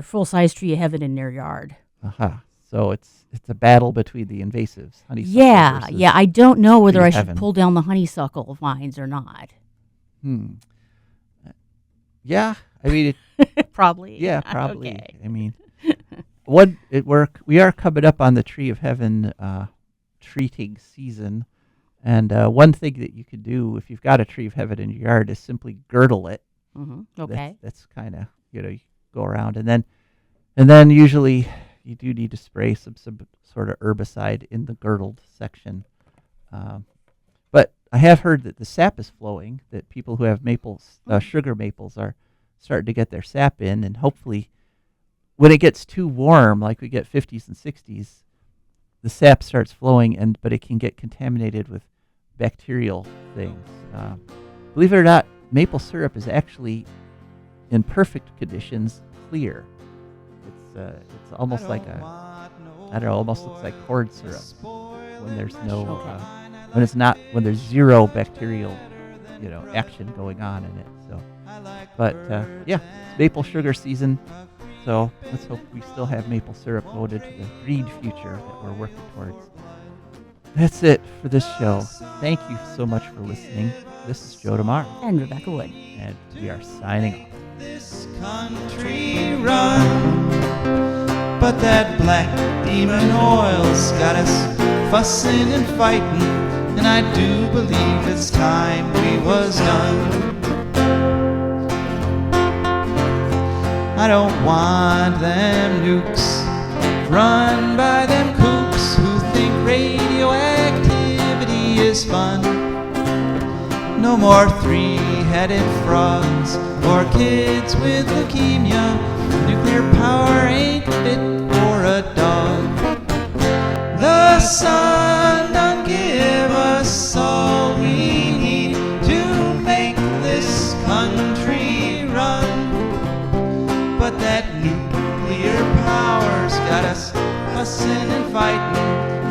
Speaker 3: full size tree of heaven in their yard.
Speaker 2: Uh-huh. So it's a battle between the invasives, honeysuckle
Speaker 3: Yeah,
Speaker 2: versus
Speaker 3: yeah. I don't know whether
Speaker 2: tree
Speaker 3: I
Speaker 2: of
Speaker 3: should
Speaker 2: heaven.
Speaker 3: pull down the honeysuckle vines or not.
Speaker 2: Yeah, I mean,
Speaker 3: Probably.
Speaker 2: yeah, probably.
Speaker 3: Okay.
Speaker 2: I mean, we are coming up on the tree of heaven treating season, and one thing that you could do if you've got a tree of heaven in your yard is simply girdle it.
Speaker 3: Okay.
Speaker 2: That's kind of, you go around, and then usually you do need to spray some sort of herbicide in the girdled section. But I have heard that the sap is flowing, that people who have maples, sugar maples, are starting to get their sap in, and hopefully when it gets too warm, like we get 50s and 60s, the sap starts flowing, but it can get contaminated with bacterial things. Believe it or not, maple syrup is actually, in perfect conditions, clear. It's almost like almost looks like corn syrup when there's when there's zero bacterial, action going on in it. So, but yeah, it's maple sugar season. So let's hope we still have maple syrup going into the green future that we're working towards. That's it for this show. Thank you so much for listening. This is Joe DeMare,
Speaker 3: And Rebecca Wood.
Speaker 2: and we are signing off.
Speaker 1: This country run, but that black demon oil's got us fussing and fighting, and I do believe it's time we was done. I don't want them nukes run by them kooks who think radioactivity is fun. No more three-headed frogs or kids with leukemia. Nuclear power ain't fit for a dog. The sun done give us all we need to make this country run. But that nuclear power's got us fussing and fighting,